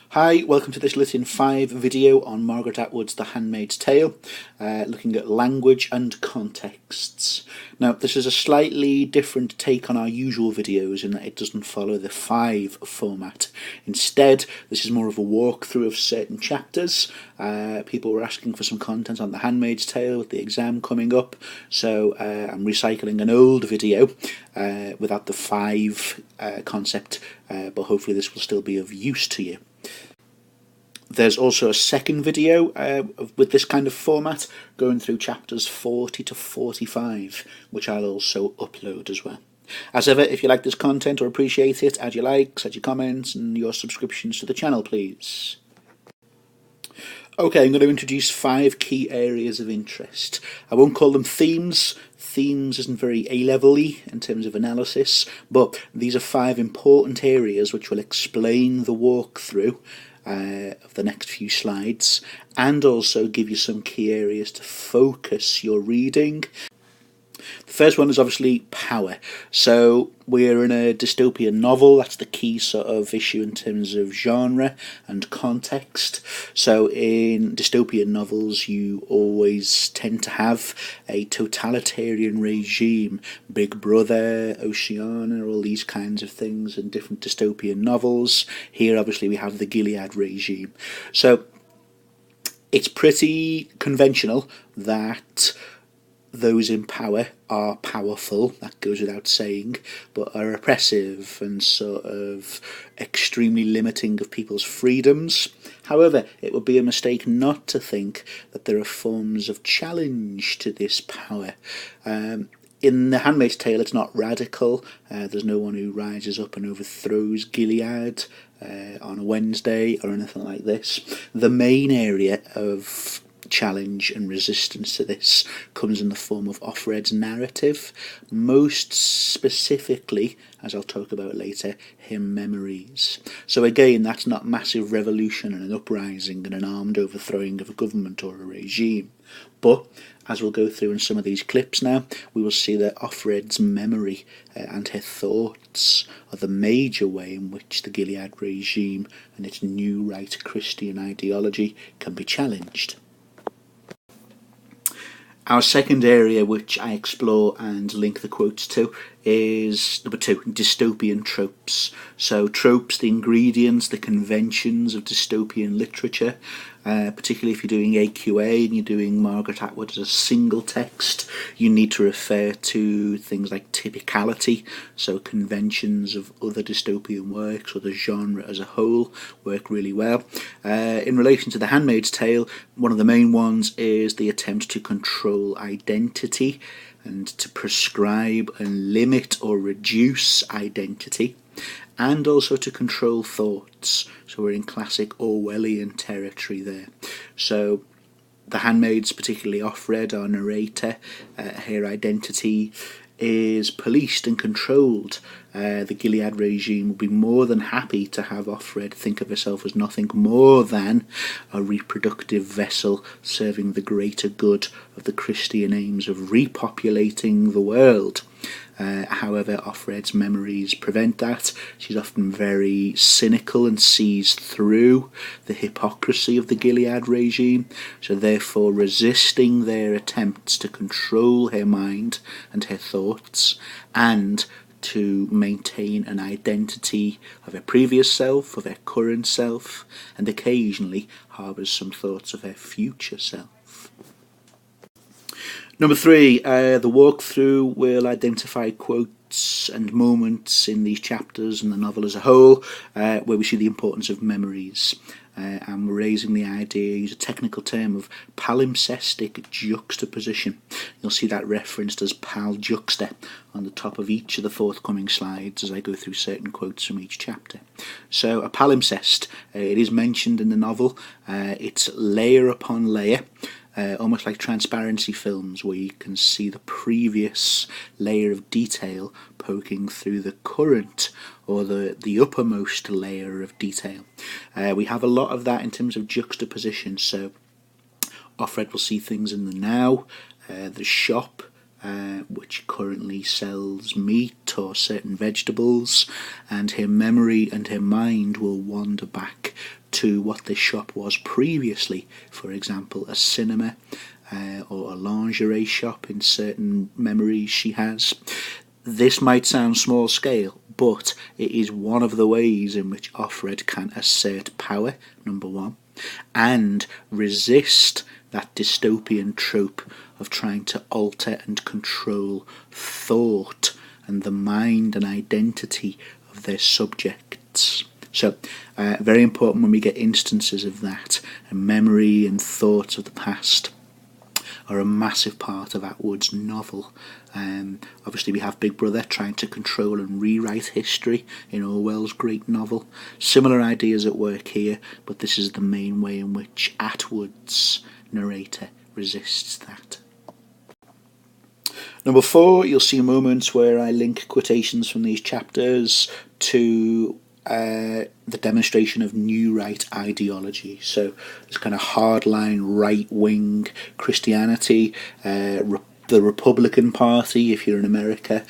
Hi, welcome to this Lit in 5 video on Margaret Atwood's The Handmaid's Tale, looking at language and contexts. Now, this is a slightly different take on our usual videos in that it doesn't follow the 5 format. Instead, this is more of a walkthrough of certain chapters. People were asking for some content on The Handmaid's Tale with the exam coming up, so I'm recycling an old video without the 5 concept, but hopefully this will still be of use to you. There's also a second video with this kind of format going through chapters 40 to 45, which I'll also upload as well. As ever, if you like this content or appreciate it, add your likes, add your comments and your subscriptions to the channel, please. Okay, I'm going to introduce 5 key areas of interest. I won't call them themes. Themes isn't very A-level-y in terms of analysis, but these are 5 important areas which will explain the walkthrough of the next few slides, and also give you some key areas to focus your reading. The first one is obviously power. So we're in a dystopian novel. That's the key sort of issue in terms of genre and context. So in dystopian novels you always tend to have a totalitarian regime, Big Brother, Oceania, all these kinds of things in different dystopian novels. Here obviously we have the Gilead regime. So it's pretty conventional that those in power are powerful, that goes without saying, but are oppressive and sort of extremely limiting of people's freedoms. However, it would be a mistake not to think that there are forms of challenge to this power. In The Handmaid's Tale it's not radical, there's no one who rises up and overthrows Gilead on a Wednesday or anything like this. The main area of challenge and resistance to this comes in the form of Offred's narrative, most specifically, as I'll talk about later, her memories. So again, that's not massive revolution and an uprising and an armed overthrowing of a government or a regime, but as we'll go through in some of these clips now, we will see that Offred's memory and her thoughts are the major way in which the Gilead regime and its new right Christian ideology can be challenged. Our second area, which I explore and link the quotes to, is number 2, dystopian tropes. So tropes, the ingredients, the conventions of dystopian literature, particularly if you're doing AQA and you're doing Margaret Atwood as a single text, you need to refer to things like typicality, so conventions of other dystopian works or the genre as a whole work really well. In relation to The Handmaid's Tale, one of the main ones is the attempt to control identity and to prescribe and limit or reduce identity, and also to control thoughts. So we're in classic Orwellian territory there. So the handmaids, particularly Offred, our narrator, her identity is policed and controlled. The Gilead regime will be more than happy to have Offred think of herself as nothing more than a reproductive vessel serving the greater good of the Christian aims of repopulating the world. However, Offred's memories prevent that. She's often very cynical and sees through the hypocrisy of the Gilead regime, so therefore resisting their attempts to control her mind and her thoughts, and to maintain an identity of her previous self, of her current self, and occasionally harbours some thoughts of her future self. Number 3, the walkthrough will identify quotes and moments in these chapters and the novel as a whole where we see the importance of memories. And we're raising the idea, use a technical term of palimpsestic juxtaposition. You'll see that referenced as pal juxta on the top of each of the forthcoming slides as I go through certain quotes from each chapter. So a palimpsest, it is mentioned in the novel, it's layer upon layer. Almost like transparency films where you can see the previous layer of detail poking through the current or the uppermost layer of detail. We have a lot of that in terms of juxtaposition. So Offred will see things in the now, the shop, which currently sells meat or certain vegetables, and her memory and her mind will wander back to what this shop was previously. For example, a cinema or a lingerie shop in certain memories she has. This might sound small scale, but it is one of the ways in which Offred can assert power, number one, and resist that dystopian trope of trying to alter and control thought and the mind and identity of their subjects. So, very important when we get instances of that, and memory and thoughts of the past are a massive part of Atwood's novel. Obviously we have Big Brother trying to control and rewrite history in Orwell's great novel. Similar ideas at work here, but this is the main way in which Atwood's narrator resists that. Number 4, you'll see moments where I link quotations from these chapters to the demonstration of new right ideology. So this kind of hardline right-wing Christianity, the Republican Party if you're in America,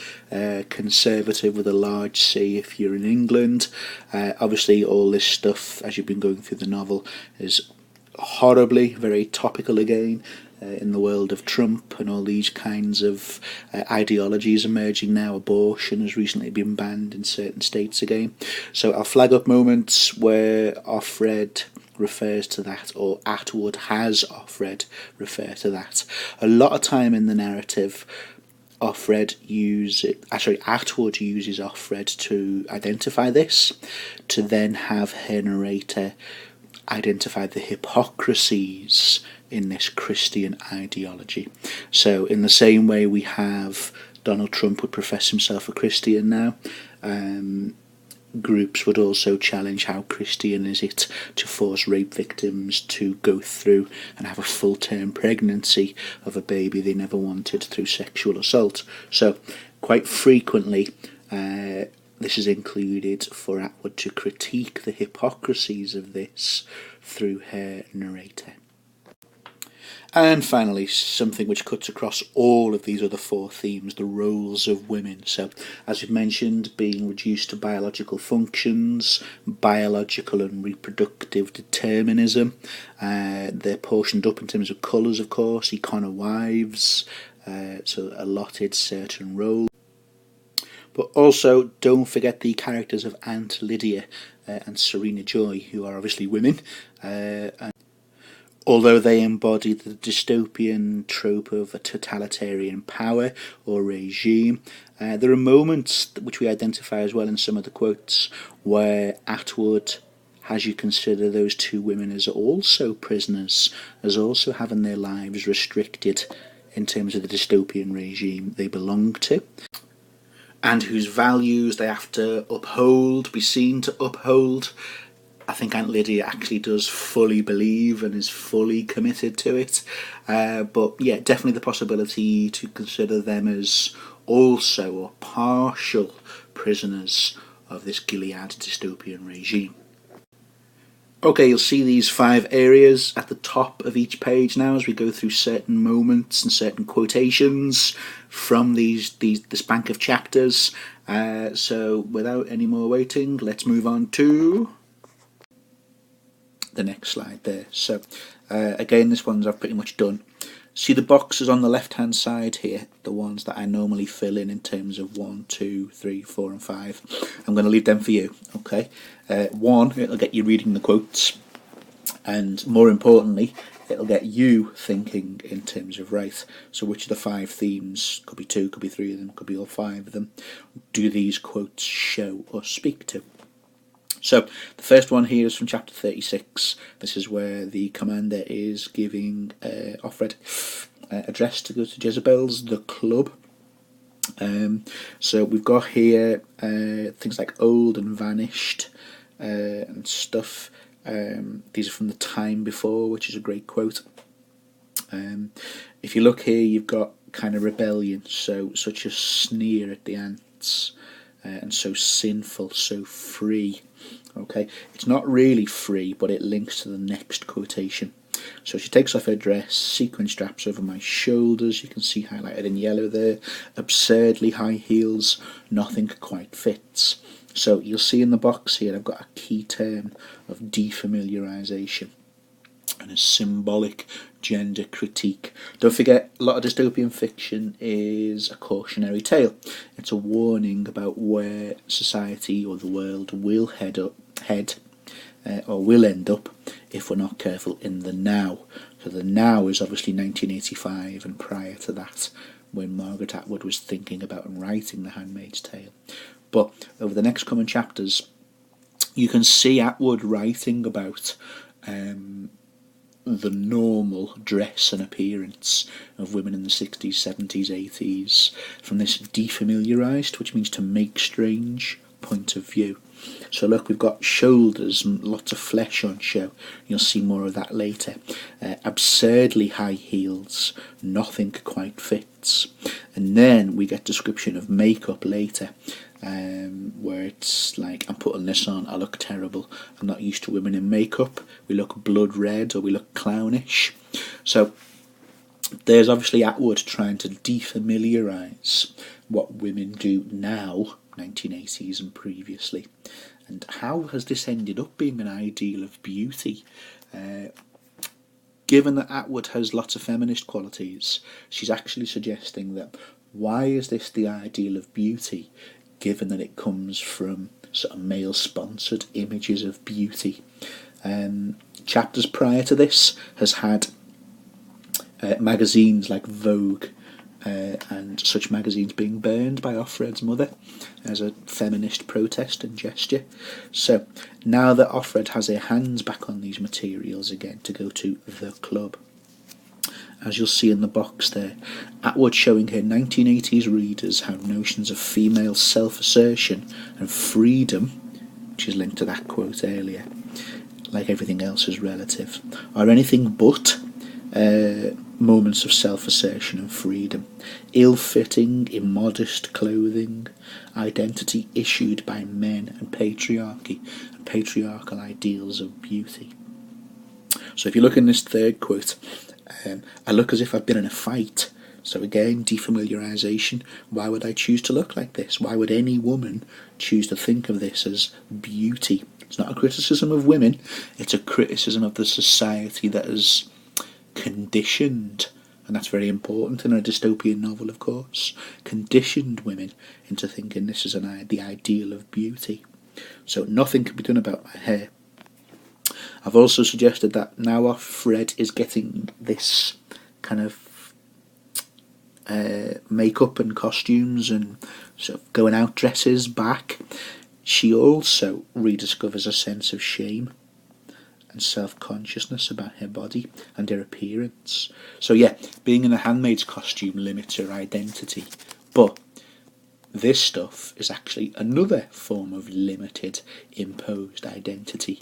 conservative with a large C if you're in England. Obviously all this stuff, as you've been going through the novel, is horribly very topical again in the world of Trump and all these kinds of ideologies emerging now. Abortion has recently been banned in certain states again. So I'll flag up moments where Offred refers to that, or Atwood has Offred refer to that. A lot of time in the narrative, Atwood uses Offred to identify this, to then have her narrator identify the hypocrisies in this Christian ideology. So in the same way we have Donald Trump would profess himself a Christian now, groups would also challenge how Christian is it to force rape victims to go through and have a full-term pregnancy of a baby they never wanted through sexual assault. So quite frequently this is included for Atwood to critique the hypocrisies of this through her narrator. And finally, something which cuts across all of these other 4 themes, the roles of women. So, as we've mentioned, being reduced to biological functions, biological and reproductive determinism. They're portioned up in terms of colours, of course, Econo wives, so allotted certain roles. But also, don't forget the characters of Aunt Lydia and Serena Joy, who are obviously women, and although they embody the dystopian trope of a totalitarian power or regime, there are moments which we identify as well in some of the quotes where Atwood has you consider those 2 women as also prisoners, as also having their lives restricted in terms of the dystopian regime they belong to, and whose values they have to uphold, be seen to uphold. I think Aunt Lydia actually does fully believe and is fully committed to it. But yeah, definitely the possibility to consider them as also or partial prisoners of this Gilead dystopian regime. Okay, you'll see these 5 areas at the top of each page now as we go through certain moments and certain quotations from this bank of chapters. So without any more waiting, let's move on to the next slide there. So again, this one's I've pretty much done. See the boxes on the left hand side here, the ones that I normally fill in terms of 1, 2, 3, 4 and 5. I'm going to leave them for you. Okay, 1, it'll get you reading the quotes, and more importantly it'll get you thinking in terms of, right, so which of the 5 themes, could be 2, could be 3 of them, could be all 5 of them, do these quotes show or speak to? So the first one here is from chapter 36. This is where the commander is giving Offred address to go to Jezebel's, the club. So we've got here things like old and vanished and stuff. These are from the time before, which is a great quote. If you look here, you've got kind of rebellion, so such a sneer at the ants, and so sinful, so free. Okay, it's not really free, but it links to the next quotation. So she takes off her dress, sequin straps over my shoulders, you can see highlighted in yellow there, absurdly high heels, nothing quite fits. So you'll see in the box here I've got a key term of defamiliarisation and a symbolic gender critique. Don't forget, a lot of dystopian fiction is a cautionary tale. It's a warning about where society or the world will or will end up if we're not careful in the now. So the now is obviously 1985 and prior to that, when Margaret Atwood was thinking about and writing The Handmaid's Tale. But over the next coming chapters, you can see Atwood writing about the normal dress and appearance of women in the 60s, 70s, 80s, from this defamiliarised, which means to make strange, point of view. So look, we've got shoulders and lots of flesh on show. You'll see more of that later. Absurdly high heels, nothing quite fits. And then we get description of makeup later, where it's like, I'm putting this on, I look terrible, I'm not used to women in makeup, we look blood red or we look clownish. So there's obviously Atwood trying to defamiliarise what women do now, 1980s and previously. And how has this ended up being an ideal of beauty? Given that Atwood has lots of feminist qualities, she's actually suggesting that why is this the ideal of beauty, given that it comes from sort of male-sponsored images of beauty. Chapters prior to this has had magazines like Vogue and such magazines being burned by Offred's mother as a feminist protest and gesture. So now that Offred has her hands back on these materials again to go to the club, as you'll see in the box there, Atwood showing her 1980s readers how notions of female self-assertion and freedom, which is linked to that quote earlier, like everything else is relative, are anything but moments of self-assertion and freedom. Ill-fitting, immodest clothing, identity issued by men and patriarchy and patriarchal ideals of beauty. So if you look in this third quote, I look as if I've been in a fight. So again, defamiliarisation. Why would I choose to look like this? Why would any woman choose to think of this as beauty? It's not a criticism of women, it's a criticism of the society that is conditioned, and that's very important in a dystopian novel, of course, conditioned women into thinking this is the ideal of beauty. So nothing can be done about my hair. I've also suggested that now Offred is getting this kind of makeup and costumes and sort of going out dresses back, she also rediscovers a sense of shame and self-consciousness about her body and her appearance. So yeah, being in a handmaid's costume limits her identity, but this stuff is actually another form of limited, imposed identity.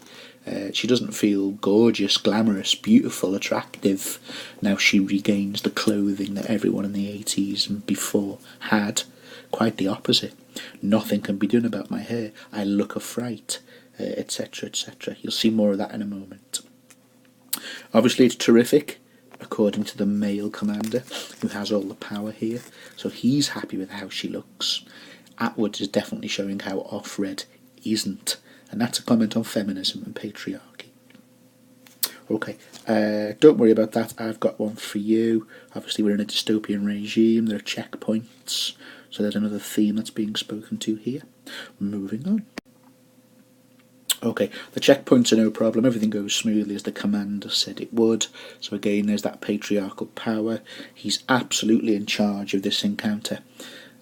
She doesn't feel gorgeous, glamorous, beautiful, attractive. Now she regains the clothing that everyone in the 80s and before had. Quite the opposite. Nothing can be done about my hair. I look a fright, etc., etc. You'll see more of that in a moment. Obviously it's terrific, according to the male commander, who has all the power here. So he's happy with how she looks. Atwood is definitely showing how Offred isn't. And that's a comment on feminism and patriarchy. Okay, don't worry about that. I've got one for you. Obviously we're in a dystopian regime. There are checkpoints. So there's another theme that's being spoken to here. Moving on. Okay, the checkpoints are no problem. Everything goes smoothly as the commander said it would. So again, there's that patriarchal power. He's absolutely in charge of this encounter.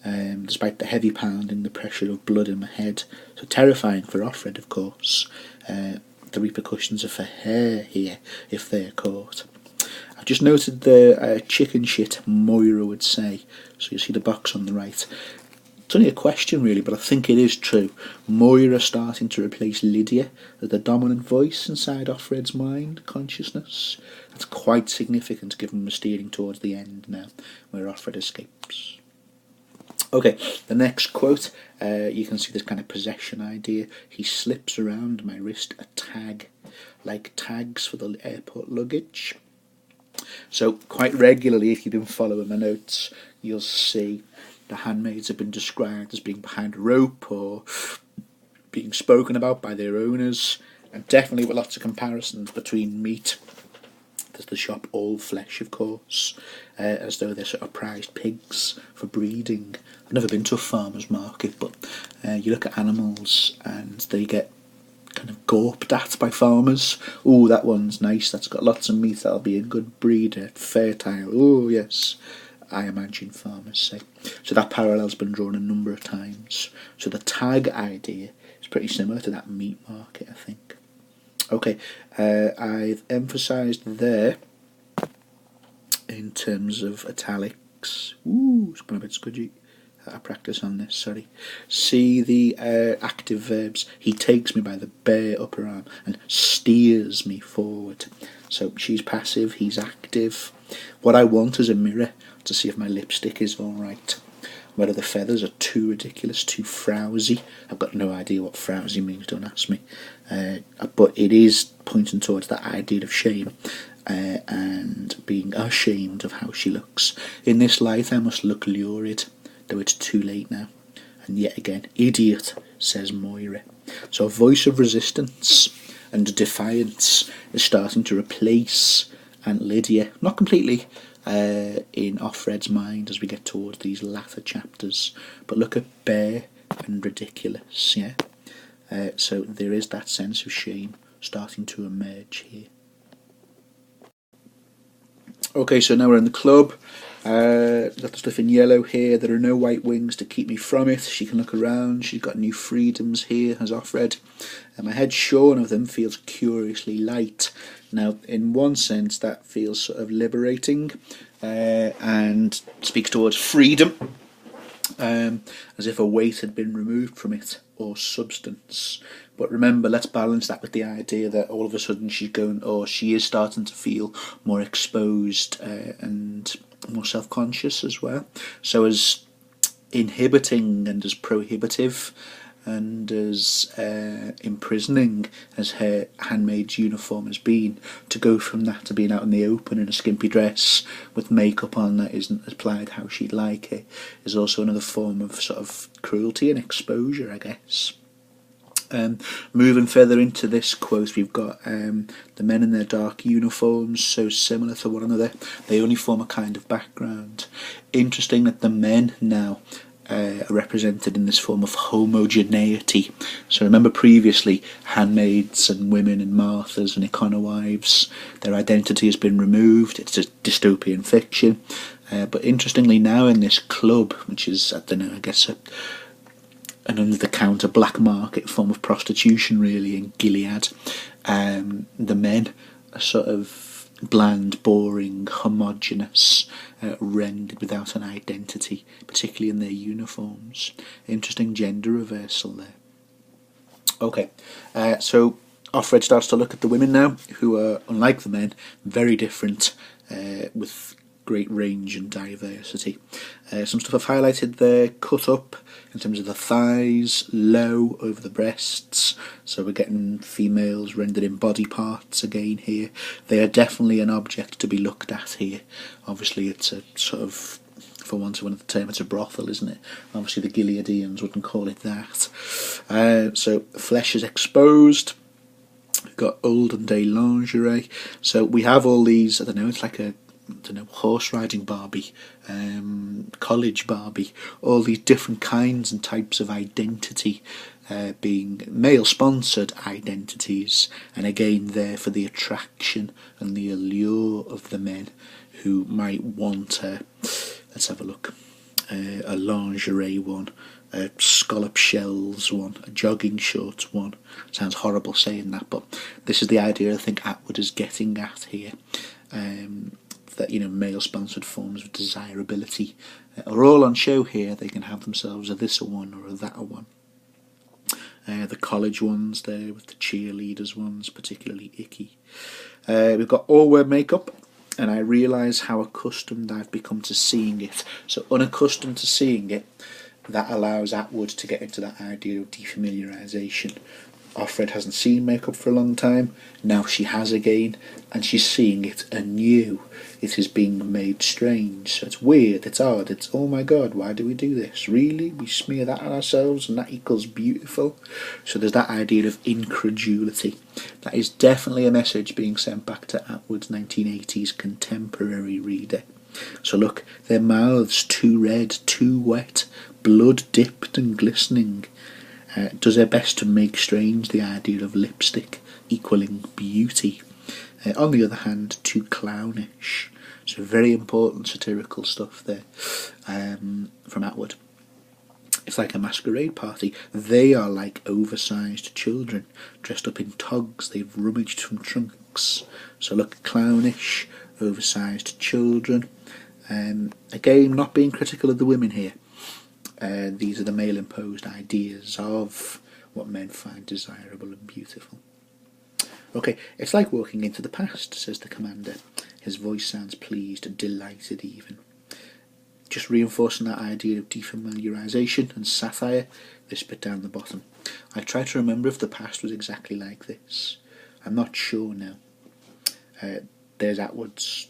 Despite the heavy pounding, the pressure of blood in my head. So terrifying for Offred, of course. The repercussions are for her here, if they're caught. I've just noted the chicken shit Moira would say. So you see the box on the right. It's only a question really, but I think it is true. Moira starting to replace Lydia as the dominant voice inside Offred's mind, consciousness. That's quite significant given we're steering towards the end now, where Offred escapes. Okay, the next quote, you can see this kind of possession idea. He slips around my wrist a tag. like tags for the airport luggage. So quite regularly, if you've been following my notes, you'll see the handmaids have been described as being behind a rope or being spoken about by their owners, and definitely with lots of comparisons between meat. There's the shop All Flesh, of course, as though they're sort of prized pigs for breeding. I've never been to a farmer's market, but you look at animals and they get kind of gawped at by farmers. Oh, that one's nice, that's got lots of meat, that'll be a good breeder, fertile. Oh, yes, I imagine farmers say. So that parallel's been drawn a number of times. So the tag idea is pretty similar to that meat market, I think. Okay, I've emphasised there, in terms of italics. Ooh, it's gone a bit scudgy. I practice on this, sorry. See the active verbs. He takes me by the bare upper arm and steers me forward. So she's passive, he's active. What I want is a mirror to see if my lipstick is alright. Whether the feathers are too ridiculous, too frowsy. I've got no idea what frowsy means, don't ask me. But it is pointing towards that idea of shame and being ashamed of how she looks. In this light I must look lurid, though it's too late now. And yet again, idiot, says Moira. So a voice of resistance and defiance is starting to replace Aunt Lydia. Not completely, in Offred's mind as we get towards these latter chapters, but look at bare and ridiculous, yeah? So there is that sense of shame starting to emerge here. Okay, so now we're in the club. Got the stuff in yellow here. There are no white wings to keep me from it. She can look around. She's got new freedoms here, has Offred. And my head shorn of them feels curiously light. Now, in one sense, that feels sort of liberating and speaks towards freedom, as if a weight had been removed from it, or substance. But remember, let's balance that with the idea that all of a sudden she is starting to feel more exposed and more self-conscious as well. So as inhibiting and as prohibitive and as imprisoning as her handmaid's uniform has been, to go from that to being out in the open in a skimpy dress with makeup on that isn't applied how she'd like it, is also another form of sort of cruelty and exposure, I guess. Moving further into this quote, we've got the men in their dark uniforms, so similar to one another, they only form a kind of background. Interesting that the men now are represented in this form of homogeneity. So remember previously, handmaids and women and Marthas and econowives, their identity has been removed. It's a dystopian fiction. But interestingly now in this club, which is, I don't know, I guess an under-the-counter black market form of prostitution really in Gilead, the men are sort of bland, boring, homogeneous, rendered without an identity, particularly in their uniforms. Interesting gender reversal there. Okay, so Offred starts to look at the women now, who are, unlike the men, very different, with great range and diversity. Some stuff I've highlighted there, cut up in terms of the thighs, low over the breasts, so we're getting females rendered in body parts again here. They are definitely an object to be looked at here. Obviously it's a sort of, for want of another term, it's a brothel, isn't it? Obviously the Gileadians wouldn't call it that. So flesh is exposed. We've got olden day lingerie. So we have all these, I don't know, it's like a horse riding Barbie, college Barbie, all these different kinds and types of identity, being male sponsored identities, and again there for the attraction and the allure of the men who might want let's have a look, a lingerie one, a scallop shells one, a jogging shorts one. Sounds horrible saying that, but this is the idea I think Atwood is getting at here. That, you know, male-sponsored forms of desirability are all on show here. They can have themselves a this one or a that one. The college ones there with the cheerleaders ones, particularly icky. We've got all wear makeup, and I realise how accustomed I've become to seeing it. So unaccustomed to seeing it, that allows Atwood to get into that idea of defamiliarisation. Offred hasn't seen makeup for a long time. Now she has again, and she's seeing it anew. It is being made strange. So it's weird, it's odd, it's, oh my god, why do we do this? Really? We smear that on ourselves and that equals beautiful? So there's that idea of incredulity. That is definitely a message being sent back to Atwood's 1980s contemporary reader. So look, their mouths too red, too wet, blood dipped and glistening. Does their best to make strange the idea of lipstick equaling beauty. On the other hand, too clownish. So very important satirical stuff there from Atwood. It's like a masquerade party. They are like oversized children, dressed up in togs they've rummaged from trunks. So look, clownish, oversized children. Again, not being critical of the women here. These are the male-imposed ideas of what men find desirable and beautiful. Okay, it's like walking into the past, says the commander. His voice sounds pleased, delighted even. Just reinforcing that idea of defamiliarisation and satire, this bit down the bottom. I try to remember if the past was exactly like this. I'm not sure now. There's Atwood's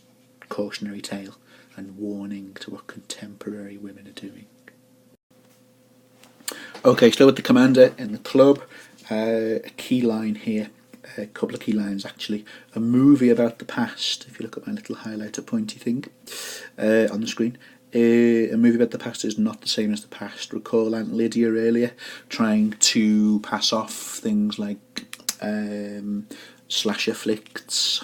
cautionary tale and warning to what contemporary women are doing. Okay, still with the commander in the club. A key line here, a couple of key lines actually. A movie about the past, if you look at my little highlighter pointy thing on the screen. A movie about the past is not the same as the past. Recall Aunt Lydia earlier trying to pass off things like slasher flicks,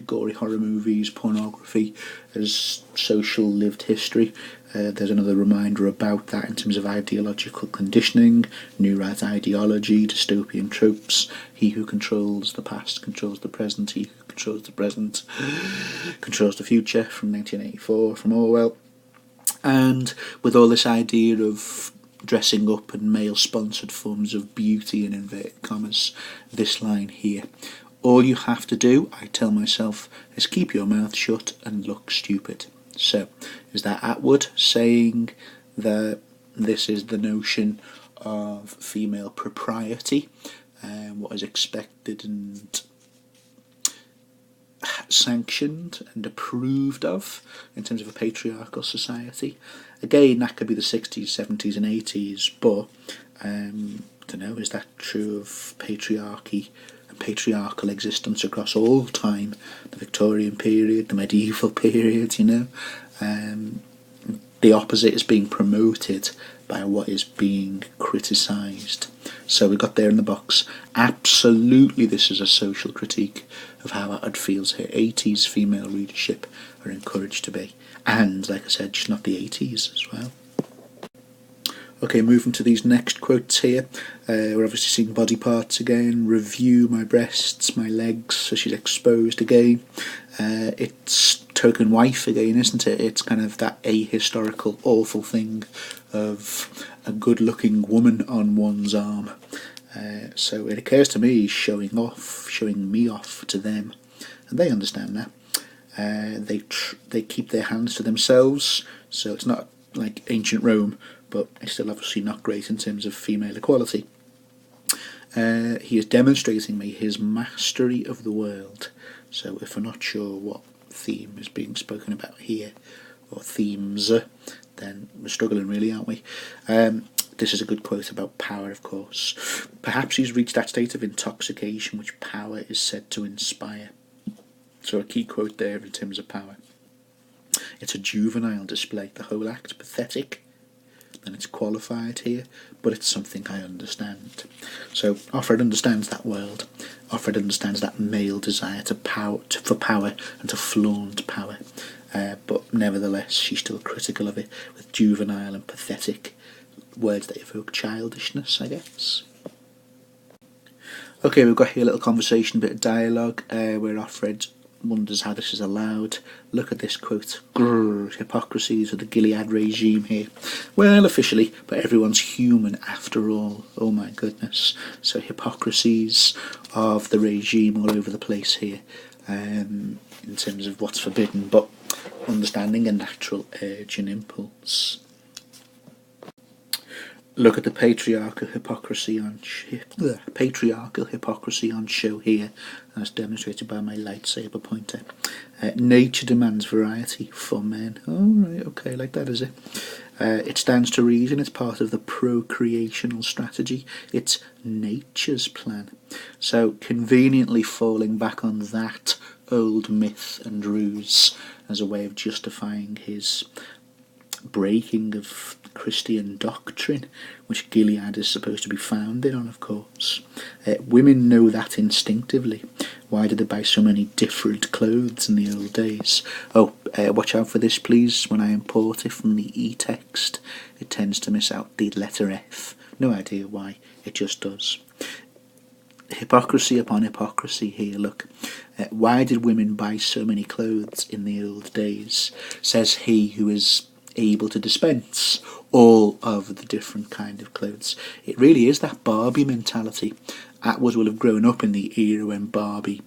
gory horror movies, pornography as social lived history. There's another reminder about that in terms of ideological conditioning, New Right ideology, dystopian tropes. He who controls the past controls the present. He who controls the present controls the future, from 1984, from Orwell. And with all this idea of dressing up and male-sponsored forms of beauty in inverted commas, this line here. All you have to do, I tell myself, is keep your mouth shut and look stupid. So, is that Atwood saying that this is the notion of female propriety, what is expected and sanctioned and approved of in terms of a patriarchal society? Again, that could be the 60s, 70s and 80s, but I don't know, is that true of patriarchy and patriarchal existence across all time? The Victorian period, the medieval period, you know? The opposite is being promoted by what is being criticised. So we got there in the box. Absolutely, this is a social critique of how Atwood feels here. 80s female readership are encouraged to be. And, like I said, she's not the 80s as well. Okay, moving to these next quotes here. We're obviously seeing body parts again. Review my breasts, my legs, so she's exposed again. It's token wife again, isn't it? It's kind of that ahistorical, awful thing of a good-looking woman on one's arm. So it occurs to me showing me off to them, and they understand that. They keep their hands to themselves, so it's not like ancient Rome, but it's still obviously not great in terms of female equality. He is demonstrating me his mastery of the world. So if we're not sure what theme is being spoken about here, or themes, then we're struggling really, aren't we? This is a good quote about power, of course. Perhaps he's reached that state of intoxication which power is said to inspire. So a key quote there in terms of power. It's a juvenile display, the whole act, pathetic, and it's qualified here, but it's something I understand. So Offred understands that world. Offred understands that male desire for power and to flaunt power, but nevertheless she's still critical of it, with juvenile and pathetic, words that evoke childishness, I guess. Okay, we've got here a little conversation, a bit of dialogue, where Offred wonders how this is allowed. Look at this quote. Grrr, hypocrisies of the Gilead regime here. Well, officially, but everyone's human after all. Oh my goodness. So hypocrisies of the regime all over the place here, in terms of what's forbidden, but understanding a natural urge and impulse. look at the patriarchal hypocrisy on show here, as demonstrated by my lightsaber pointer. Nature demands variety for men. Oh, right, okay, like that, is it? It stands to reason it's part of the procreational strategy. It's nature's plan. So conveniently falling back on that old myth and ruse as a way of justifying his breaking of Christian doctrine, which Gilead is supposed to be founded on, of course. Women know that instinctively. Why did they buy so many different clothes in the old days? Oh, watch out for this, please. When I import it from the e-text, it tends to miss out the letter F. No idea why, it just does. Hypocrisy upon hypocrisy here, look. Why did women buy so many clothes in the old days? Says he who is able to dispense all of the different kind of clothes. It really is that Barbie mentality. Atwood will have grown up in the era when Barbie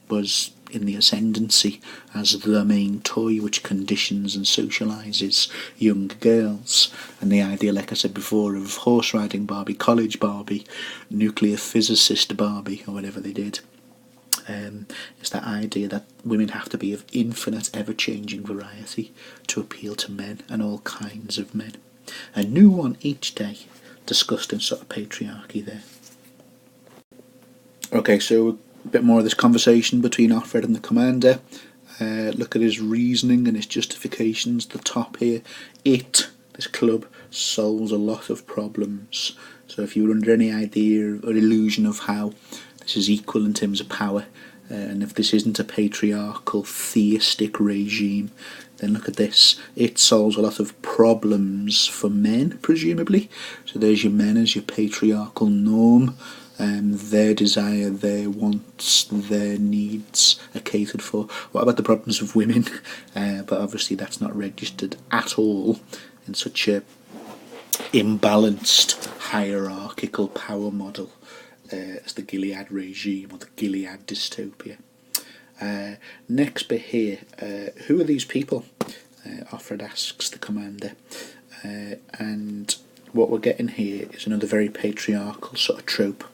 was in the ascendancy as the main toy which conditions and socialises young girls. And the idea, like I said before, of horse riding Barbie, college Barbie, nuclear physicist Barbie, or whatever they did. It's that idea that women have to be of infinite, ever-changing variety to appeal to men, and all kinds of men. A new one each day, discussed in sort of patriarchy there. Okay, so a bit more of this conversation between Offred and the commander. Look at his reasoning and his justifications. The top here, this club, solves a lot of problems. So if you were under any idea or illusion of how this is equal in terms of power, and if this isn't a patriarchal theistic regime, then look at this. It solves a lot of problems for men, presumably. So there's your men as your patriarchal norm. Their desire, their wants, their needs are catered for. What about the problems of women? But obviously that's not registered at all in such a imbalanced hierarchical power model as the Gilead regime or the Gilead dystopia. Next bit here, who are these people? Offred asks the commander, and what we're getting here is another very patriarchal sort of trope,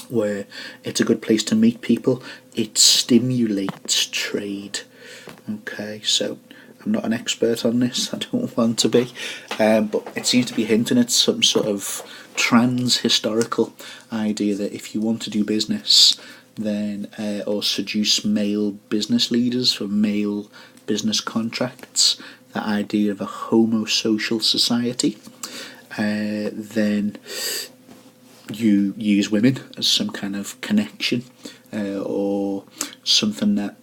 where it's a good place to meet people. It stimulates trade. Okay, so I'm not an expert on this, I don't want to be, but it seems to be hinting at some sort of trans-historical idea that if you want to do business, then or seduce male business leaders for male business contracts, the idea of a homosocial society, then you use women as some kind of connection or something that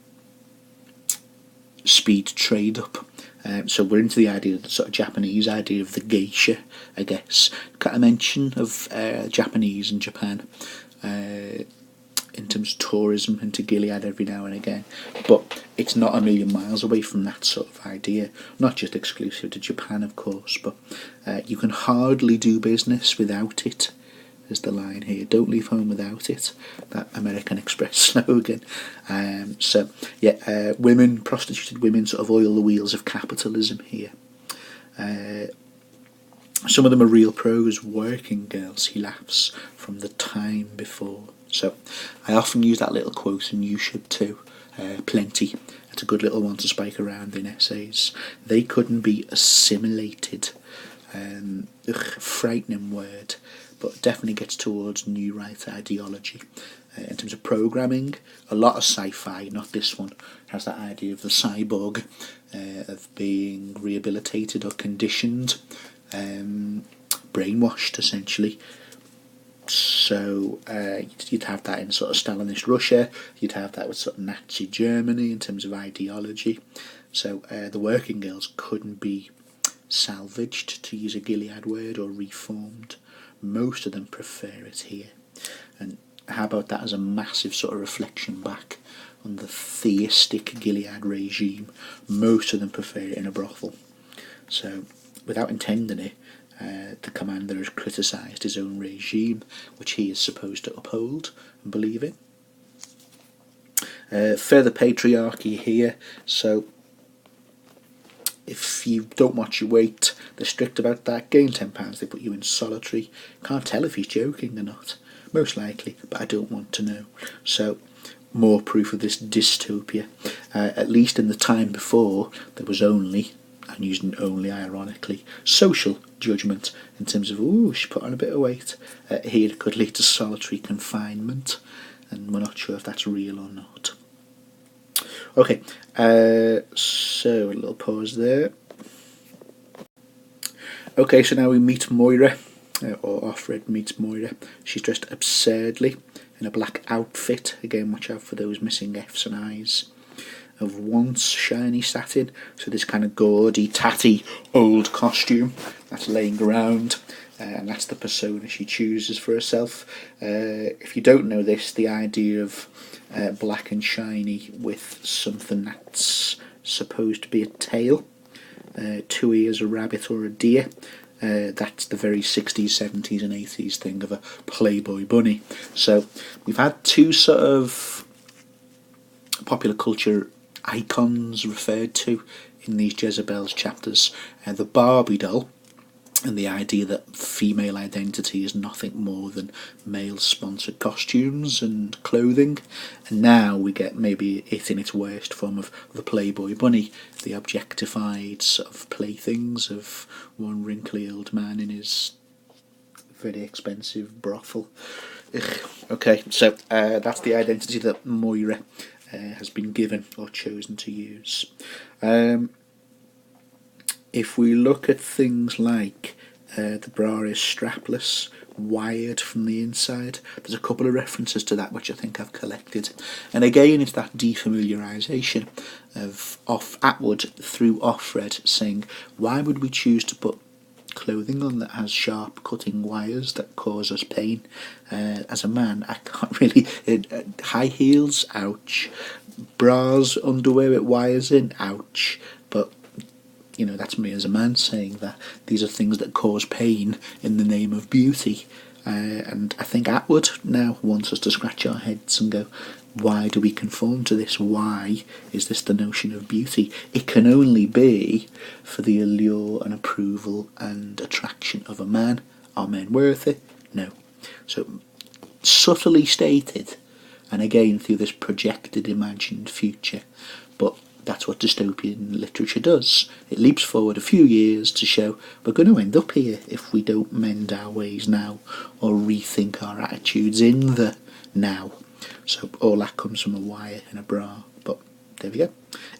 speed trade up. So we're into the idea, the sort of Japanese idea of the geisha, I guess. Got a mention of Japanese and Japan in terms of tourism into Gilead every now and again, but it's not a million miles away from that sort of idea. Not just exclusive to Japan, of course, but you can hardly do business without it. Is the line here. Don't leave home without it. That American Express slogan. So yeah, women, prostituted women, sort of oil the wheels of capitalism here. Some of them are real pros, working girls, he laughs, from the time before. So I often use that little quote, and you should too. Plenty. It's a good little one to spike around in essays. They couldn't be assimilated. Frightening word, but definitely gets towards new right ideology. In terms of programming, a lot of sci-fi, not this one, has that idea of the cyborg, of being rehabilitated or conditioned, brainwashed essentially. So you'd have that in sort of Stalinist Russia, you'd have that with sort of Nazi Germany in terms of ideology. So the working girls couldn't be salvaged, to use a Gilead word, or reformed. Most of them prefer it here. And how about that as a massive sort of reflection back on the theistic Gilead regime? Most of them prefer it in a brothel. So without intending it, the commander has criticised his own regime, which he is supposed to uphold and believe in. Further patriarchy here. So if you don't watch your weight, they're strict about that. Gain £10, they put you in solitary. Can't tell if he's joking or not. Most likely, but I don't want to know. So, more proof of this dystopia. At least in the time before, there was only, I'm using only ironically, social judgment in terms of, ooh, she put on a bit of weight. Here it could lead to solitary confinement, and we're not sure if that's real or not. Okay, so a little pause there. Okay, so now we meet Moira, or Offred meets Moira. She's dressed absurdly in a black outfit. Again, watch out for those missing F's and I's. Of once shiny satin, so this kind of gaudy, tatty, old costume that's laying around, and that's the persona she chooses for herself. If you don't know this, the idea of black and shiny with something that's supposed to be a tail, 2 ears, a rabbit or a deer, that's the very 60s, 70s and 80s thing of a playboy bunny. So we've had two sort of popular culture icons referred to in these Jezebel's chapters. The Barbie doll, and the idea that female identity is nothing more than male-sponsored costumes and clothing. And now we get maybe it in its worst form of the Playboy bunny, the objectified sort of playthings of one wrinkly old man in his very expensive brothel. Ugh. Okay, so that's the identity that Moira has been given or chosen to use. If we look at things like the bra is strapless, wired from the inside, there's a couple of references to that which I think I've collected. And again, it's that defamiliarisation of Atwood through Offred saying, why would we choose to put clothing on that has sharp cutting wires that cause us pain? As a man, I can't really... high heels, ouch. Bras, underwear with wires in, ouch. But you know, that's me as a man saying that these are things that cause pain in the name of beauty. And I think Atwood now wants us to scratch our heads and go, why do we conform to this? Why is this the notion of beauty? It can only be for the allure and approval and attraction of a man. Are men worth it? No. So, subtly stated, and again through this projected imagined future, but that's what dystopian literature does. It leaps forward a few years to show we're going to end up here if we don't mend our ways now or rethink our attitudes in the now. So all that comes from a wire and a bra, but there we go.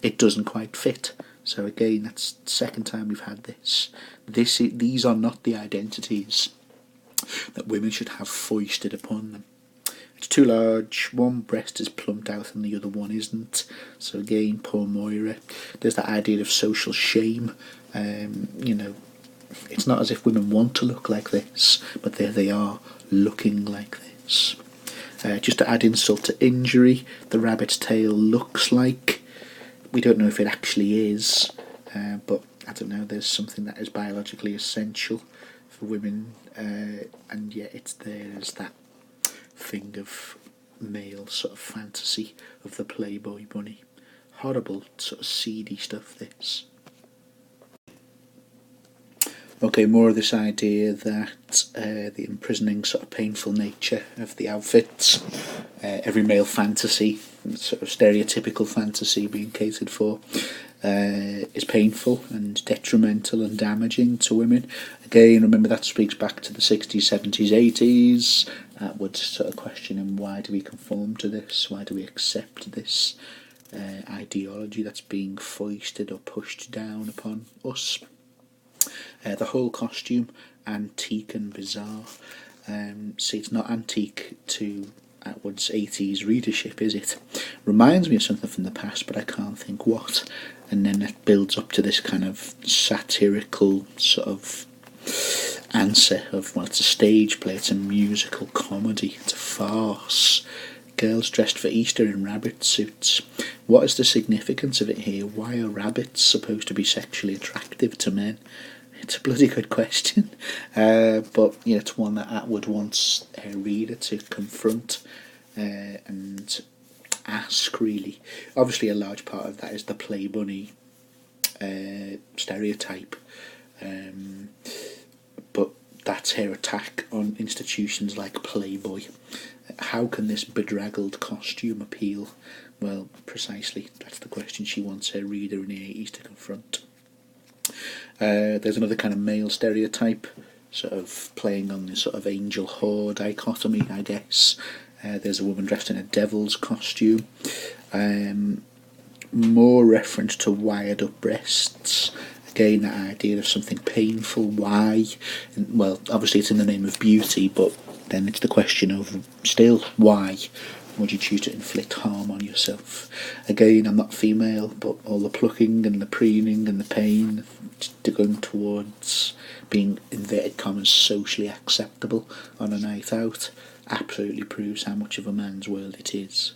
It doesn't quite fit. So again, that's the second time we've had this. These are not the identities that women should have foisted upon them. It's too large, one breast is plumped out and the other one isn't. So again, poor Moira. There's that idea of social shame. You know, it's not as if women want to look like this, but there they are, looking like this. Just to add insult to injury, the rabbit's tail looks like, we don't know if it actually is, but I don't know, there's something that is biologically essential for women, and yet it's there as that thing of male sort of fantasy of the Playboy bunny. Horrible sort of seedy stuff, this. Okay, more of this idea that the imprisoning sort of painful nature of the outfits, every male fantasy, sort of stereotypical fantasy being catered for, is painful and detrimental and damaging to women. Again, remember that speaks back to the 60s, 70s, 80s. Atwood sort of questioning, why do we conform to this? Why do we accept this ideology that's being foisted or pushed down upon us? The whole costume, antique and bizarre. See, it's not antique to Atwood's 80s readership, is it? Reminds me of something from the past, but I can't think what. And then it builds up to this kind of satirical sort of answer of, well, it's a stage play, it's a musical comedy, it's a farce. Girls dressed for Easter in rabbit suits. What is the significance of it here? Why are rabbits supposed to be sexually attractive to men? It's a bloody good question, but you know, it's one that Atwood wants a reader to confront and ask, really. Obviously a large part of that is the play bunny stereotype, but that's her attack on institutions like Playboy. How can this bedraggled costume appeal? Well, precisely, that's the question she wants her reader in the 80s to confront. There's another kind of male stereotype, sort of playing on this sort of angel-whore dichotomy, I guess. There's a woman dressed in a devil's costume. More reference to wired-up breasts. Again, that idea of something painful. Why? Well, obviously it's in the name of beauty, but then it's the question of still why would you choose to inflict harm on yourself? Again, I'm not female, but all the plucking and the preening and the pain going towards being, inverted commas, socially acceptable on a night out absolutely proves how much of a man's world it is.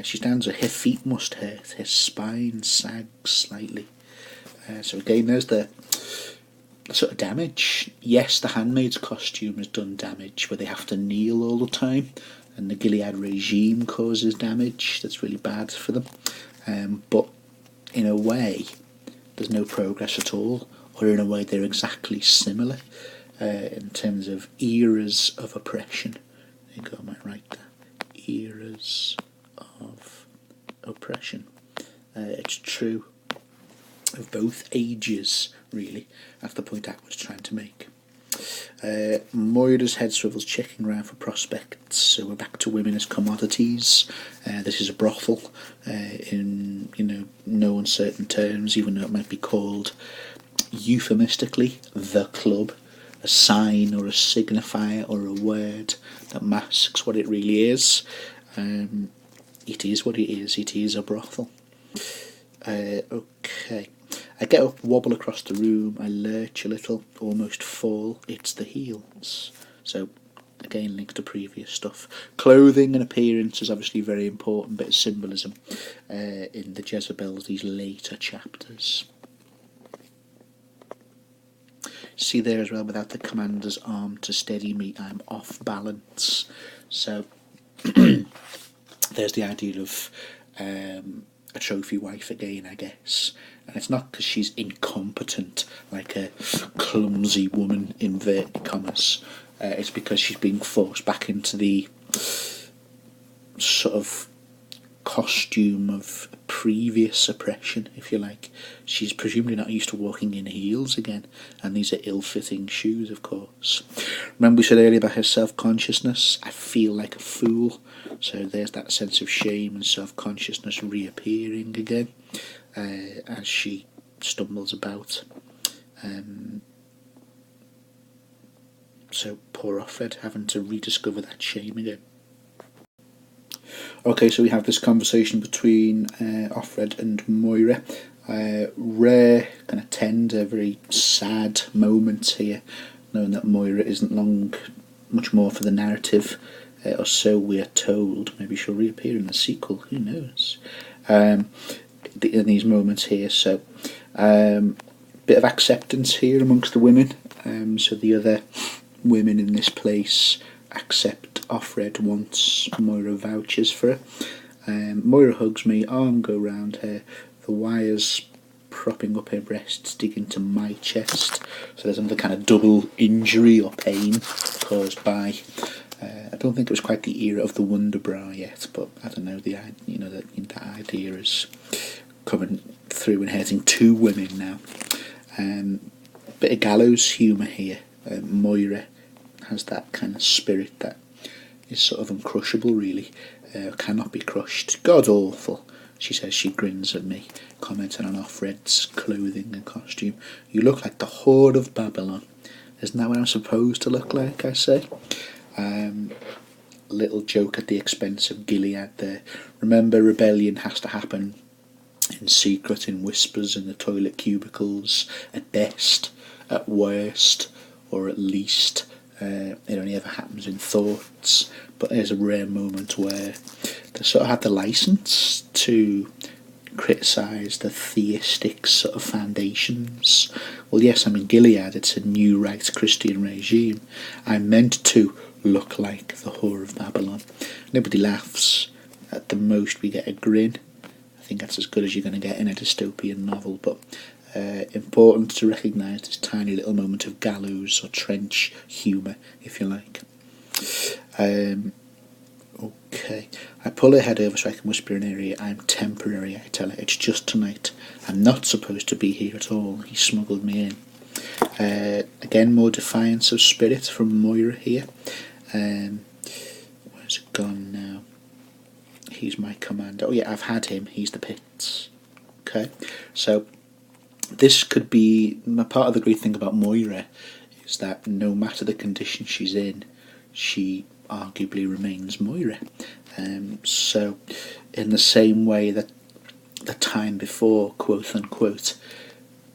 She stands up, her feet must hurt, her spine sags slightly. So again, there's the sort of damage. Yes, the Handmaid's costume has done damage, where they have to kneel all the time, and the Gilead regime causes damage that's really bad for them. But in a way, there's no progress at all, or in a way they're exactly similar in terms of eras of oppression. There you go, I might write that. Eras of oppression. It's true of both ages, really. That's the point Atwood's trying to make. Moira's head swivels, checking around for prospects. So we're back to women as commodities. This is a brothel, in no uncertain terms, even though it might be called euphemistically the club, a sign or a signifier or a word that masks what it really is. It is what it is. It is a brothel. Okay. I get up, wobble across the room, I lurch a little, almost fall. It's the heels. So, again, links to previous stuff. Clothing and appearance is obviously a very important bit of symbolism in the Jezebels, these later chapters. See there as well, without the commander's arm to steady me, I'm off balance. So, there's the idea of a trophy wife again, I guess. And it's not because she's incompetent, like a clumsy woman, inverted commas. It's because she's being forced back into the sort of costume of previous oppression, if you like. She's presumably not used to walking in heels again, and these are ill-fitting shoes, of course. Remember we said earlier about her self-consciousness? I feel like a fool. So there's that sense of shame and self-consciousness reappearing again as she stumbles about. So poor Offred having to rediscover that shame again. Okay, so we have this conversation between Offred and Moira. Rare, kind of tender, very sad moments here, knowing that Moira isn't much more for the narrative, or so we are told. Maybe she'll reappear in the sequel, who knows. In these moments here, so bit of acceptance here amongst the women. So the other women in this place accept Offred once Moira vouches for her. Moira hugs me, arm go round her, the wires propping up her breasts dig into my chest. So there's another kind of double injury or pain caused by. I don't think it was quite the era of the Wonder Bra yet, but I don't know. That idea is coming through and hurting two women now. Bit of gallows humour here. Moira has that kind of spirit that is sort of uncrushable, really. Cannot be crushed. God awful, she says. She grins at me, commenting on Offred's clothing and costume. You look like the Whore of Babylon. Isn't that what I'm supposed to look like, I say? Little joke at the expense of Gilead there. Remember, rebellion has to happen in secret, in whispers, in the toilet cubicles, at best, at worst, or at least. It only ever happens in thoughts, but there's a rare moment where they sort of had the license to criticise the theistic sort of foundations. Well, yes, I'm in Gilead, it's a new right Christian regime. I'm meant to look like the Whore of Babylon. Nobody laughs. At the most we get a grin. I think that's as good as you're going to get in a dystopian novel, but important to recognise this tiny little moment of gallows or trench humour, if you like. Okay, I pull her head over so I can whisper in her ear. I'm temporary, I tell her. It's just tonight. I'm not supposed to be here at all. He smuggled me in. Again, more defiance of spirit from Moira here. Where's it gone now? He's my commander. Oh yeah, I've had him. He's the pits. Okay, so this could be part of the great thing about Moira is that no matter the condition she's in, she arguably remains Moira. So in the same way that the time before, quote unquote,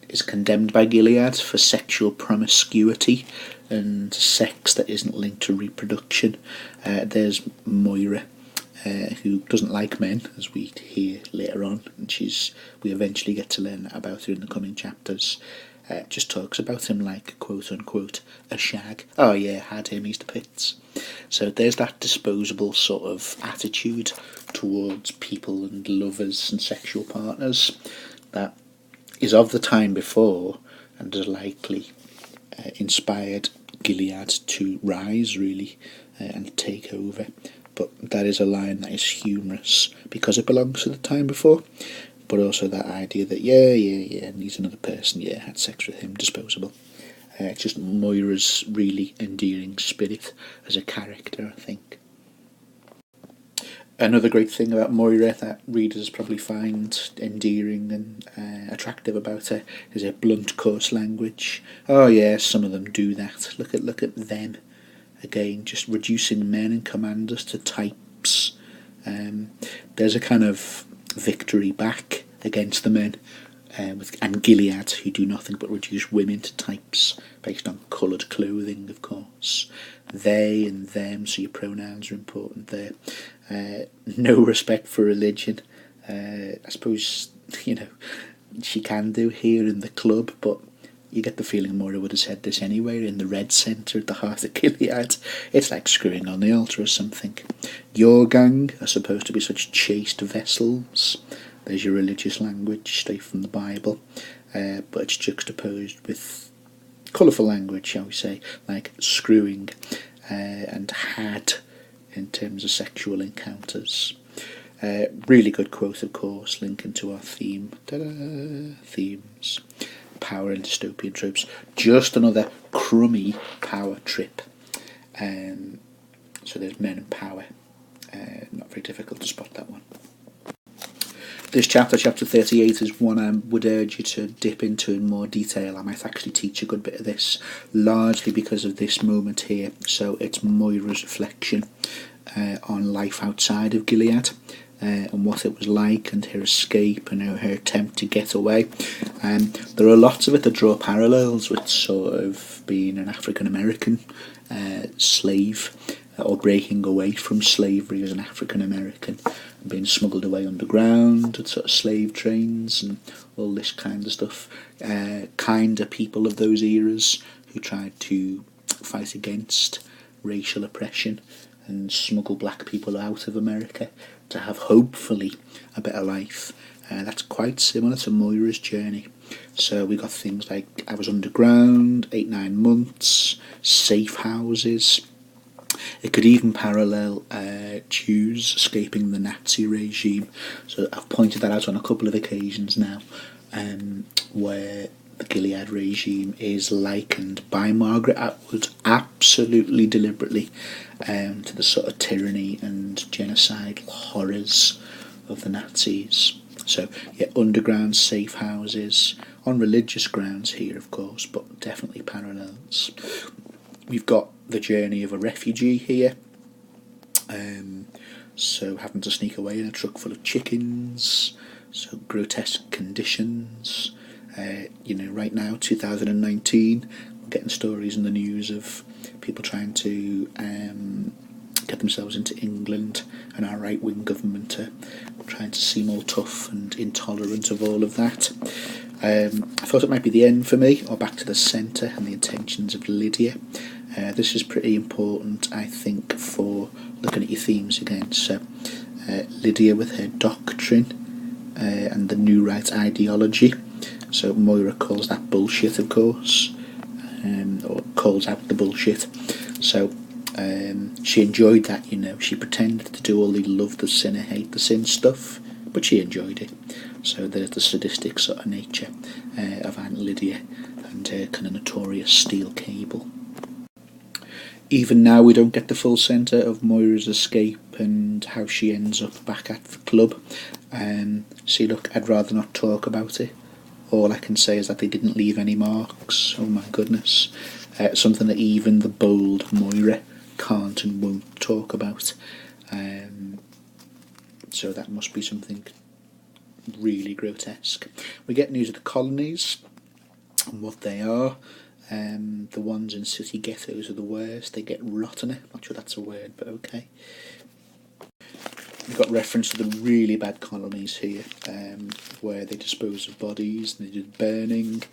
is condemned by Gilead for sexual promiscuity and sex that isn't linked to reproduction, there's Moira, who doesn't like men, as we hear later on, and we eventually get to learn about her in the coming chapters. Just talks about him like, quote unquote, a shag. Oh yeah, had him, he's the pits. So there's that disposable sort of attitude towards people and lovers and sexual partners that is of the time before and has likely inspired Gilead to rise, really, and take over. But that is a line that is humorous because it belongs to the time before, but also that idea that and he's another person, had sex with him, disposable. It's just Moira's really endearing spirit as a character, I think. Another great thing about Moira that readers probably find endearing and attractive about her is her blunt, coarse language. Oh yeah, some of them do that. Look at them. Again, just reducing men and commanders to types. There's a kind of victory back against the men, and Gilead, who do nothing but reduce women to types based on coloured clothing, of course. They and them, so your pronouns are important there. No respect for religion. I suppose, she can do here in the club, but you get the feeling Moira would have said this anyway, in the red centre at the heart of Gilead. It's like screwing on the altar or something. Your gang are supposed to be such chaste vessels. There's your religious language, straight from the Bible, but it's juxtaposed with colourful language, shall we say, like screwing and had in terms of sexual encounters. Really good quote, of course, linking to our theme. Ta-da! Themes. Power and dystopian tropes. Just another crummy power trip. So there's men and power. Not very difficult to spot that one. This chapter 38, is one I would urge you to dip into in more detail. I might actually teach a good bit of this, largely because of this moment here. So it's Moira's reflection on life outside of Gilead, and what it was like, and her escape, and her attempt to get away. There are lots of it that draw parallels with sort of being an African American slave, or breaking away from slavery as an African American, and being smuggled away underground at sort of slave trains and all this kind of stuff. Kinder people of those eras who tried to fight against racial oppression and smuggle black people out of America to have hopefully a better life. That's quite similar to Moira's journey. So we got things like I was underground, 8-9 months, safe houses. It could even parallel Jews escaping the Nazi regime. So I've pointed that out on a couple of occasions now, where the Gilead regime is likened by Margaret Atwood absolutely deliberately to the sort of tyranny and genocidal horrors of the Nazis. So underground safe houses on religious grounds here, of course, but definitely parallels. We've got the journey of a refugee here, so having to sneak away in a truck full of chickens, so grotesque conditions. Right now, 2019, we're getting stories in the news of people trying to get themselves into England, and our right-wing government are trying to seem all tough and intolerant of all of that. I thought it might be the end for me, or back to the centre and the intentions of Lydia. This is pretty important, I think, for looking at your themes again. So Lydia with her doctrine, and the New Right ideology. So Moira calls that bullshit, of course, or calls out the bullshit. So she enjoyed that, you know. She pretended to do all the love the sinner, hate the sin stuff, but she enjoyed it. So there's the sadistic sort of nature of Aunt Lydia and her kind of notorious steel cable. Even now we don't get the full centre of Moira's escape and how she ends up back at the club. See, look, I'd rather not talk about it. All I can say is that they didn't leave any marks. Oh my goodness. Something that even the bold Moira can't and won't talk about. So that must be something really grotesque. We get news of the colonies and what they are. The ones in city ghettos are the worst. They get rottener. Not sure that's a word, but okay. We've got reference to the really bad colonies here, where they dispose of bodies and they do burning.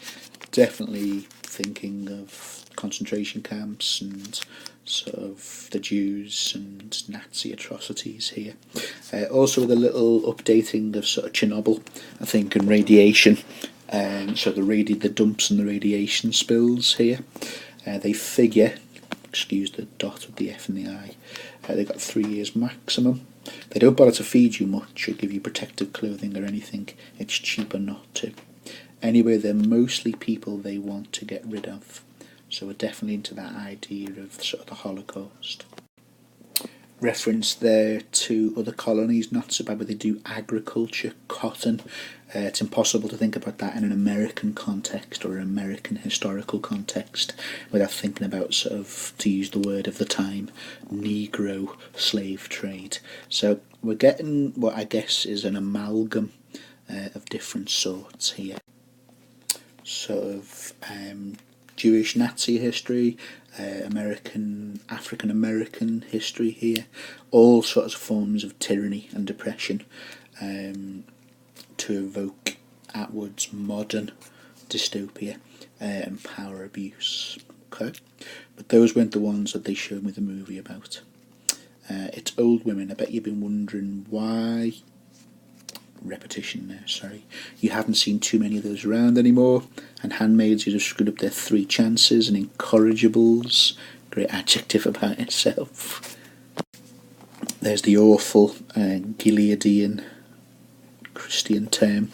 Definitely thinking of concentration camps and sort of the Jews and Nazi atrocities here. Also with a little updating of sort of Chernobyl, I think, and radiation. So the dumps and the radiation spills here. They figure, excuse the dot with the F and the I, they got 3 years maximum. They don't bother to feed you much or give you protective clothing or anything. It's cheaper not to. Anyway, they're mostly people they want to get rid of. So we're definitely into that idea of sort of the Holocaust. Reference there to other colonies, not so bad, but they do agriculture, cotton. It's impossible to think about that in an American context or an American historical context without thinking about sort of, to use the word of the time, Negro slave trade. So we're getting what I guess is an amalgam of different sorts here. Sort of Jewish Nazi history, African American history here, all sorts of forms of tyranny and oppression to evoke outwards modern dystopia and power abuse. Okay, but those weren't the ones that they showed me the movie about. It's old women. I bet you've been wondering why. Repetition there, sorry. You haven't seen too many of those around anymore. And Handmaids, you just screwed up their 3 chances and incorrigibles. Great adjective about itself. There's the awful Gileadian Christian term,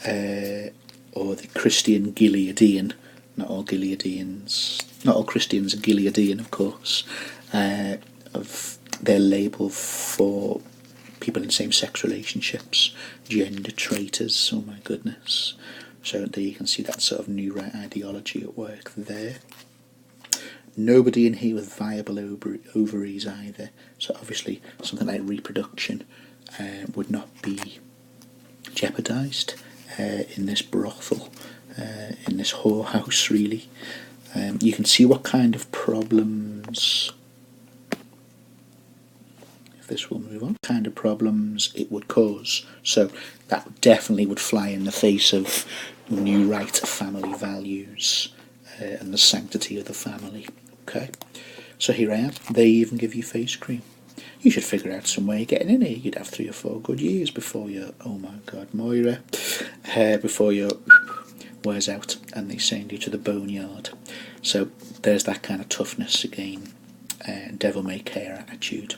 or the Christian Gileadian. Not all Gileadians, not all Christians are Gileadian, of course. Of their label for people in same-sex relationships, gender traitors, oh my goodness. So there you can see that sort of new right ideology at work there. Nobody in here with viable ovaries either, so obviously something like reproduction would not be jeopardised in this brothel, in this whorehouse really. You can see what kind of problems, this will move on, kind of problems it would cause. So that definitely would fly in the face of new right family values and the sanctity of the family. Okay, so here I am. They even give you face cream. You should figure out some way of getting in here. You'd have 3 or 4 good years before you, oh my god, Moira, before your wears out and they send you to the boneyard. So there's that kind of toughness again, devil may care attitude.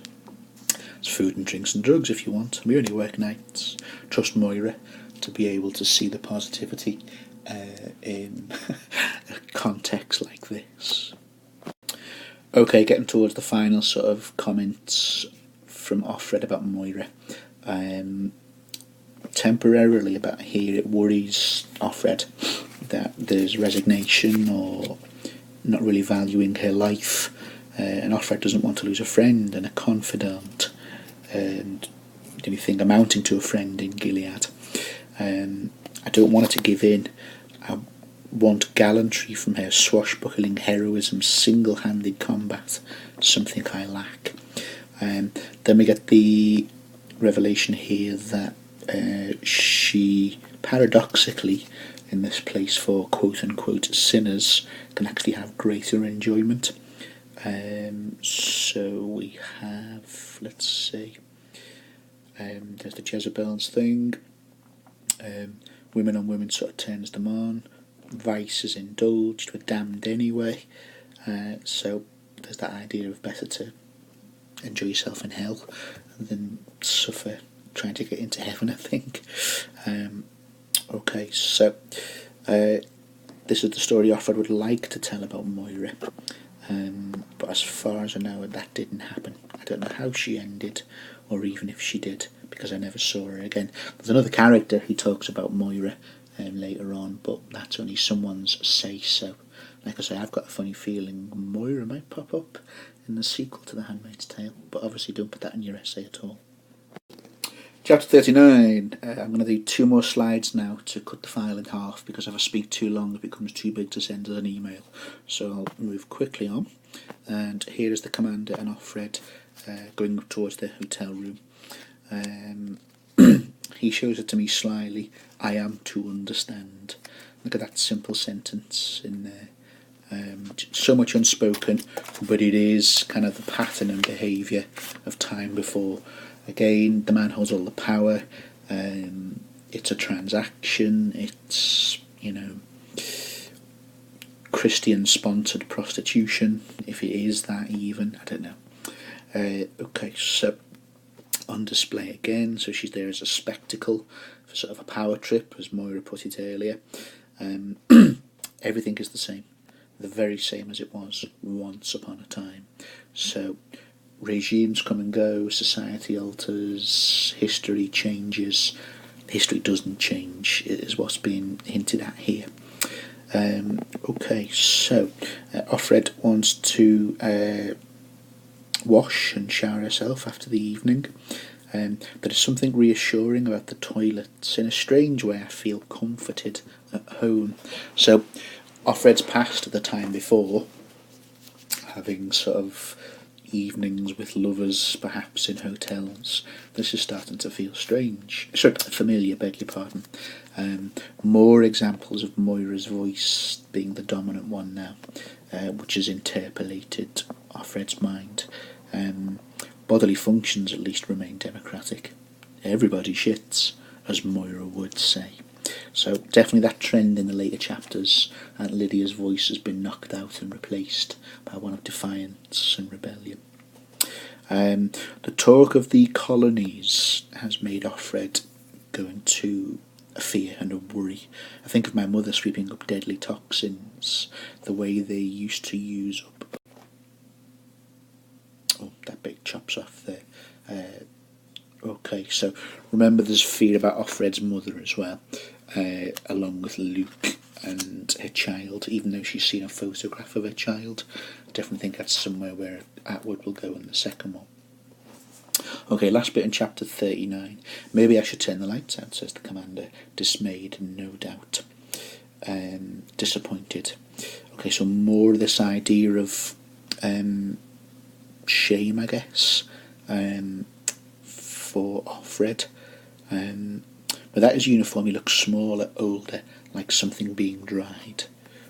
It's food and drinks and drugs if you want. We only work nights. Trust Moira to be able to see the positivity in a context like this. Okay, getting towards the final sort of comments from Offred about Moira. Temporarily about here, it worries Offred that there's resignation or not really valuing her life, and Offred doesn't want to lose a friend and a confidant and anything amounting to a friend in Gilead. I don't want her to give in. I want gallantry from her, swashbuckling heroism, single-handed combat, something I lack. Then we get the revelation here that she, paradoxically, in this place for quote-unquote sinners, can actually have greater enjoyment. So we have, let's see, there's the Jezebel's thing. Women on women sort of turns them on. Vice is indulged, we're damned anyway. So there's that idea of better to enjoy yourself in hell than suffer trying to get into heaven, I think. Okay, so this is the story Offred would like to tell about Moira, but as far as I know, that didn't happen. I don't know how she ended, or even if she did, because I never saw her again. There's another character who talks about Moira later on, but that's only someone's say-so. Like I say, I've got a funny feeling Moira might pop up in the sequel to The Handmaid's Tale, but obviously don't put that in your essay at all. Chapter 39. I'm going to do 2 more slides now to cut the file in half, because if I speak too long it becomes too big to send as an email. So I'll move quickly on. And here is the commander and Offred going up towards the hotel room. He shows it to me slyly. I am to understand. Look at that simple sentence in there. So much unspoken, but it is kind of the pattern and behaviour of time before. Again, the man holds all the power. It's a transaction. It's, Christian-sponsored prostitution, if it is that even. I don't know. Okay, so on display again. So she's there as a spectacle for sort of a power trip, as Moira put it earlier. Everything is the same. The very same as it was once upon a time. So regimes come and go, society alters, history changes. History doesn't change, is what's being hinted at here. Okay, so Offred wants to wash and shower herself after the evening. There is something reassuring about the toilets. In a strange way, I feel comforted at home. So Offred's past the time before, having sort of evenings with lovers, perhaps in hotels. This is starting to feel familiar, beg your pardon. More examples of Moira's voice being the dominant one now, which has interpolated Offred's mind. Bodily functions at least remain democratic. Everybody shits, as Moira would say. So definitely that trend in the later chapters, and Lydia's voice has been knocked out and replaced by one of defiance and rebellion. The talk of the colonies has made Offred go into a fear and a worry. I think of my mother sweeping up deadly toxins, the way they used to use up... Oh, that bit chops off there. Okay, so remember there's fear about Offred's mother as well, along with Luke and her child, even though she's seen a photograph of her child. I definitely think that's somewhere where Atwood will go in the second one. Okay, last bit in chapter 39. Maybe I should turn the lights out, says the commander, dismayed, no doubt. Disappointed. Okay, so more this idea of shame, I guess, for Offred. But that is uniform. He looks smaller, older, like something being dried.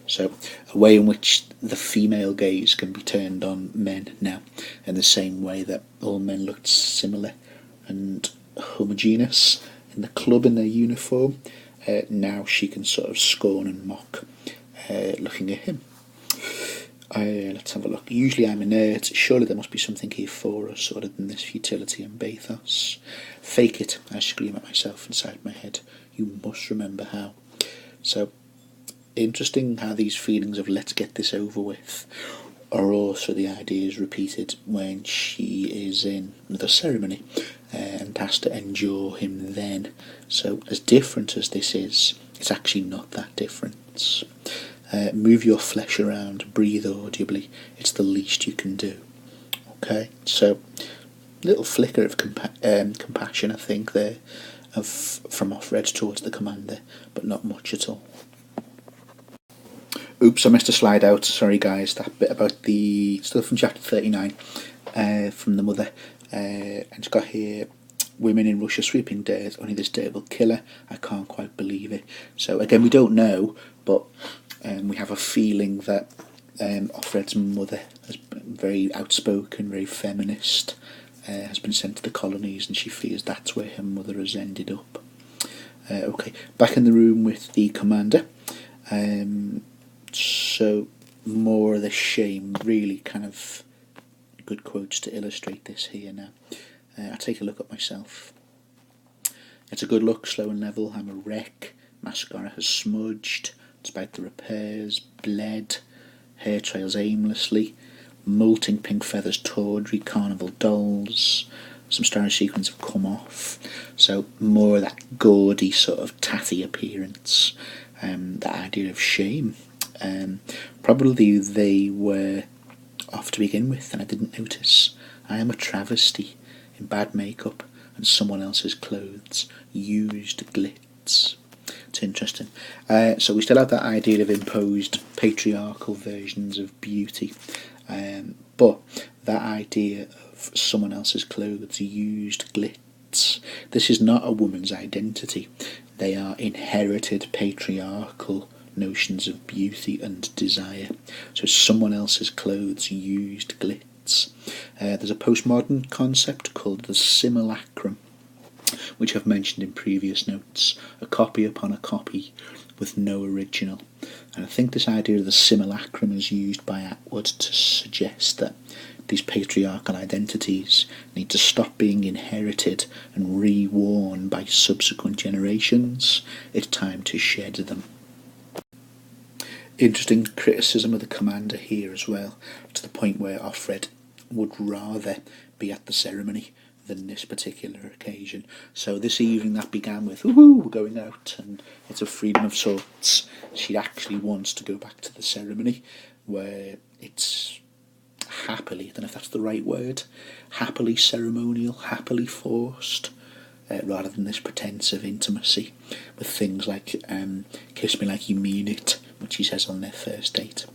So a way in which the female gaze can be turned on men now, in the same way that all men looked similar and homogeneous in the club in their uniform. Now she can sort of scorn and mock looking at him. Let's have a look. Usually I'm inert. Surely there must be something here for us other than this futility and bathos. Fake it, I scream at myself inside my head. You must remember how. So interesting how these feelings of let's get this over with are also the ideas repeated when she is in the ceremony and has to endure him then. So as different as this is, it's actually not that different. Move your flesh around, breathe audibly. It's the least you can do. Okay, so little flicker of compassion, I think, there, from Offred towards the commander, but not much at all. Oops, I missed a slide out. Sorry, guys. That bit about the stuff from chapter 39 from the mother. And it's got here, women in Russia sweeping dirt. Only this dirt will kill her. I can't quite believe it. So again, we don't know, but we have a feeling that Offred's mother has been very outspoken, very feminist, has been sent to the colonies, and she fears that's where her mother has ended up. Okay, back in the room with the commander. So more of the shame, really kind of good quotes to illustrate this here now. I take a look at myself. It's a good look, slow and level. I'm a wreck. Mascara has smudged, despite the repairs, bled, hair trails aimlessly, molting pink feathers tawdry, carnival dolls, some starry sequins have come off, so more of that gaudy sort of tatty appearance, that idea of shame. Probably they were off to begin with and I didn't notice. I am a travesty in bad makeup and someone else's clothes, used glitz. It's interesting. So we still have that idea of imposed patriarchal versions of beauty, but that idea of someone else's clothes, used glitz, this is not a woman's identity. They are inherited patriarchal notions of beauty and desire. So someone else's clothes, used glitz. There's a postmodern concept called the simulacrum, which I've mentioned in previous notes, a copy upon a copy with no original. And I think this idea of the simulacrum is used by Atwood to suggest that these patriarchal identities need to stop being inherited and re-worn by subsequent generations. It's time to shed them. Interesting criticism of the commander here as well, to the point where Offred would rather be at the ceremony than this particular occasion. So this evening that began with, woohoo, we're going out and it's a freedom of sorts. She actually wants to go back to the ceremony, where it's happily, I don't know if that's the right word, happily ceremonial, happily forced, rather than this pretense of intimacy with things like kiss me like you mean it, which he says on their first date.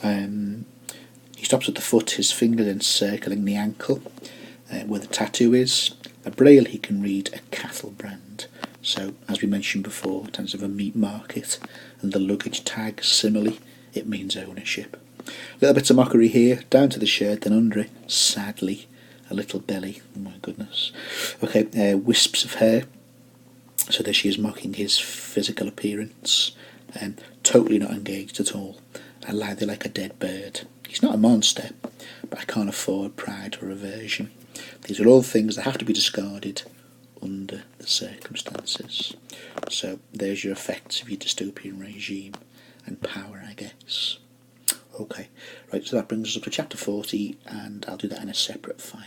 He stops at the foot, his fingers encircling the ankle, where the tattoo is. A braille he can read, a cattle brand. So, as we mentioned before, in terms of a meat market, and the luggage tag, simile, it means ownership. Little bits of mockery here, down to the shirt, then under it, sadly, a little belly. Oh my goodness. Okay, wisps of hair. So there she is mocking his physical appearance. Totally not engaged at all. I lie there like a dead bird. He's not a monster, but I can't afford pride or aversion. These are all things that have to be discarded under the circumstances. So there's your effects of your dystopian regime and power, I guess. Okay, right, so that brings us up to chapter 40, and I'll do that in a separate file.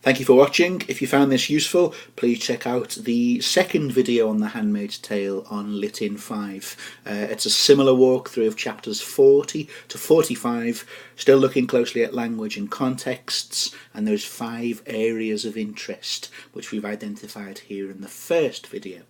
Thank you for watching. If you found this useful, please check out the second video on The Handmaid's Tale on Lit in 5. It's a similar walkthrough of chapters 40 to 45, still looking closely at language and contexts, and those 5 areas of interest which we've identified here in the first video.